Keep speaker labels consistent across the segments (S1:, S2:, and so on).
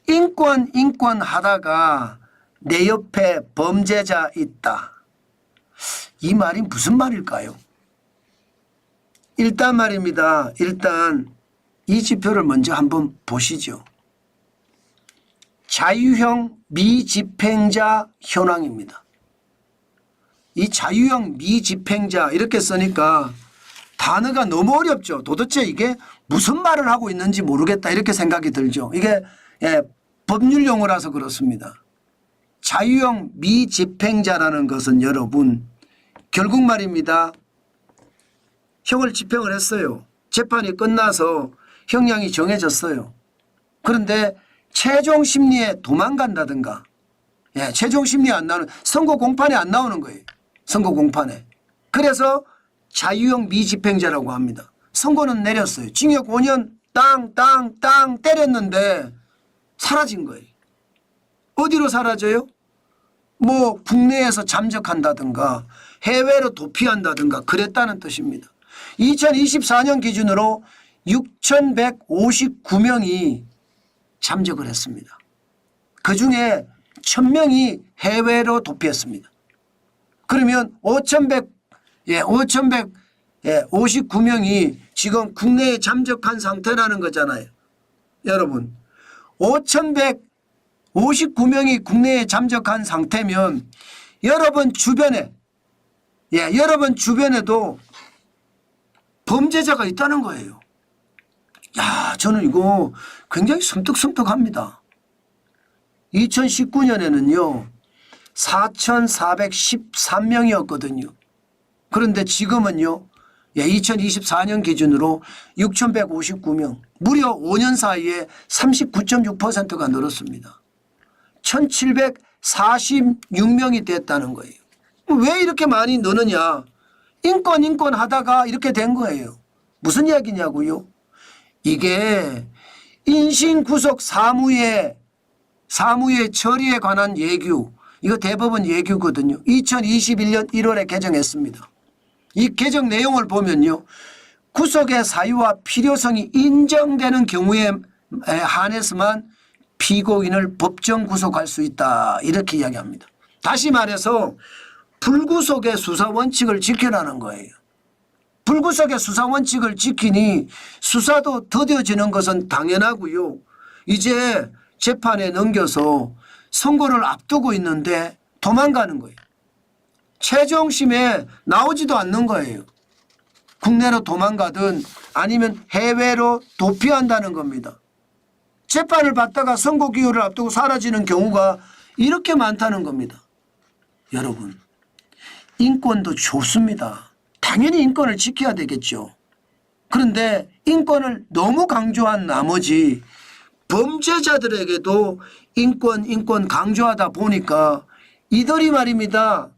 S1: 인권 하다가 내 옆에 범죄자 있다. 이 말이 무슨 말일까요? 일단 말입니다. 일단 이 지표를 먼저 한번 보시죠. 자유형 미집행자 현황입니다. 이 자유형 미집행자 이렇게 쓰니까 단어가 너무 어렵죠. 도대체 이게 무슨 말을 하고 있는지 모르겠다 이렇게 생각이 들죠. 이게 법률 용어라서 그렇습니다. 자유형 미집행자라는 것은 여러분 결국 말입니다. 형을 집행을 했어요. 재판이 끝나서 형량이 정해졌어요. 그런데 최종 심리에 도망간다든가 최종 심리에 안 나오는 선고 공판에 안 나오는 거예요. 선고 공판에. 그래서 자유형 미집행자라고 합니다. 선고는 내렸어요. 징역 5년 땅 때렸는데 사라진 거예요. 어디로 사라져요? 뭐 국내에서 잠적한다든가 해외로 도피한다든가 그랬다는 뜻입니다. 2024년 기준으로 6,159명이 잠적을 했습니다. 그중에 1,000명이 해외로 도피했습니다. 그러면 5,159명이 지금 국내에 잠적한 상태라는 거잖아요. 여러분 5,159명이 국내에 잠적한 상태면 여러분 주변에도 범죄자가 있다는 거예요. 야, 저는 이거 굉장히 섬뜩합니다. 2019년에는요 4,413명이었거든요. 그런데 지금은요 2024년 기준으로 6,159명, 무려 5년 사이에 39.6%가 늘었습니다. 1,746명이 됐다는 거예요. 왜 이렇게 많이 느느냐? 인권 하다가 이렇게 된 거예요. 무슨 이야기냐고요? 이게 인신구속 사무의 처리에 관한 예규, 이거 대법원 예규거든요. 2021년 1월에 개정했습니다. 이 개정 내용을 보면요. 구속의 사유와 필요성이 인정되는 경우에 한해서만 피고인을 법정 구속할 수 있다. 이렇게 이야기합니다. 다시 말해서 불구속의 수사 원칙을 지키라는 거예요. 불구속의 수사 원칙을 지키니 수사도 더뎌지는 것은 당연하고요. 이제 재판에 넘겨서 선고를 앞두고 있는데 도망가는 거예요. 최종심에 나오지도 않는 거예요. 국내로 도망가든 아니면 해외로 도피한다는 겁니다. 재판을 받다가 선고 기호를 앞두고 사라지는 경우가 이렇게 많다는 겁니다. 여러분, 인권도 좋습니다. 당연히 인권을 지켜야 되겠죠. 그런데 인권을 너무 강조한 나머지 범죄자들에게도 인권 강조하다 보니까 이들이 말입니다.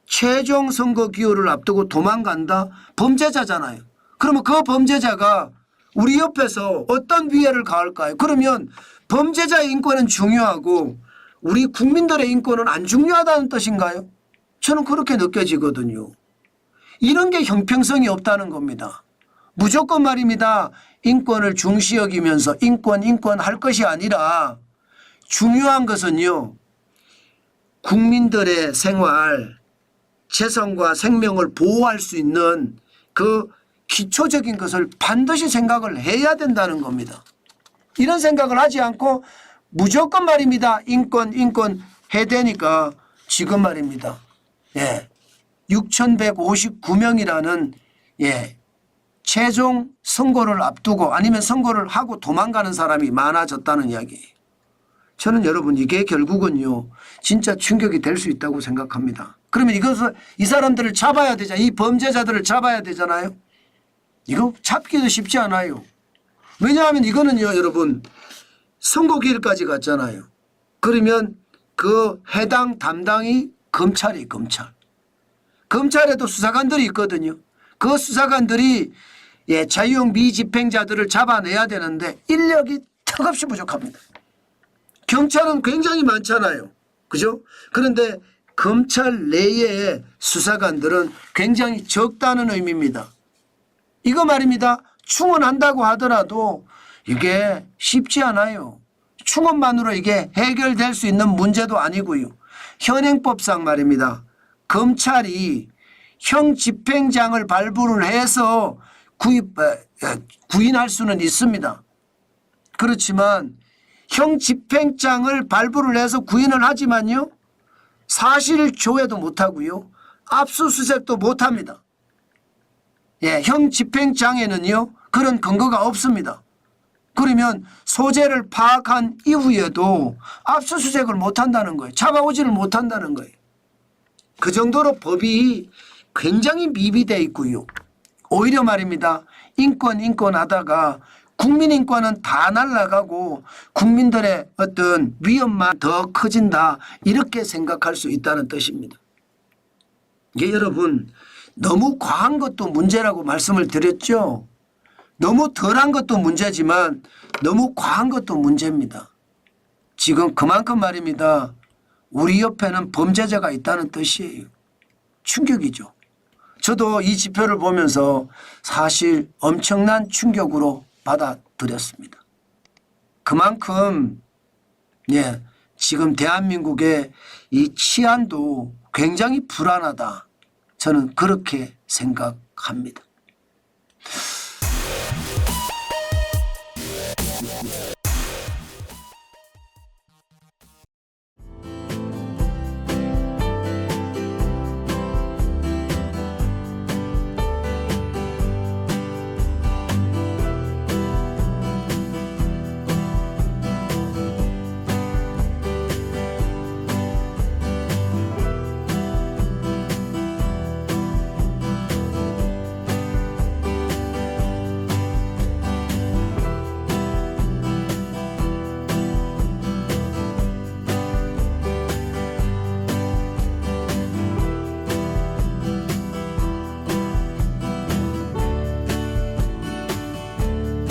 S1: 최종 선고 기호를 앞두고 도망간다? 범죄자잖아요. 그러면 그 범죄자가 우리 옆에서 어떤 위해를 가할까요? 그러면 범죄자의 인권은 중요하고 우리 국민들의 인권은 안 중요하다는 뜻인가요? 저는 그렇게 느껴지거든요. 이런 게 형평성이 없다는 겁니다. 무조건 말입니다. 인권을 중시 여기면서 인권 할 것이 아니라 중요한 것은요. 국민들의 생활, 재산과 생명을 보호할 수 있는 그 기초적인 것을 반드시 생각을 해야 된다는 겁니다. 이런 생각을 하지 않고 무조건 말입니다. 인권 해야 되니까 지금 말입니다. 6,159명이라는 최종 선고를 앞두고 아니면 선고를 하고 도망가는 사람이 많아졌다는 이야기예요. 저는 여러분 이게 결국은요 진짜 충격이 될 수 있다고 생각합니다. 그러면 이것을 이 사람들을 잡아야 되잖아요. 이 범죄자들을 잡아야 되잖아요. 이거 잡기도 쉽지 않아요. 왜냐하면 이거는요 여러분 선고기일까지 갔잖아요. 그러면 그 해당 담당이 검찰이 검찰. 검찰에도 수사관들이 있거든요. 그 수사관들이 자유형 미집행자들을 잡아내야 되는데 인력이 턱없이 부족합니다. 경찰은 굉장히 많잖아요. 그죠? 그런데 검찰 내의 수사관들은 굉장히 적다는 의미입니다. 이거 말입니다. 충원한다고 하더라도 이게 쉽지 않아요. 합충원만으로 이게 해결될 수 있는 문제도 아니고요. 현행법상 말입니다. 검찰이 형 집행장을 발부를 해서 구인할 수는 있습니다. 그렇지만 형 집행장을 발부를 해서 구인을 하지만요. 사실 조회도 못하고요. 압수수색도 못합니다. 예, 형 집행장에는요. 그런 근거가 없습니다. 그러면 소재를 파악한 이후에도 압수수색을 못한다는 거예요. 잡아오지를 못한다는 거예요. 그 정도로 법이 굉장히 미비되어 있고요. 오히려 말입니다. 인권 하다가 국민 인권은 다 날아가고 국민들의 어떤 위험만 더 커진다 이렇게 생각할 수 있다는 뜻입니다. 이게 여러분 너무 과한 것도 문제라고 말씀을 드렸죠. 너무 덜한 것도 문제지만 너무 과한 것도 문제입니다. 지금 그만큼 말입니다. 우리 옆에는 범죄자가 있다는 뜻이에요. 충격이죠. 저도 이 지표를 보면서 사실 엄청난 충격으로 받아들였습니다. 그만큼 예, 지금 대한민국의 이 치안도 굉장히 불안하다. 저는 그렇게 생각합니다.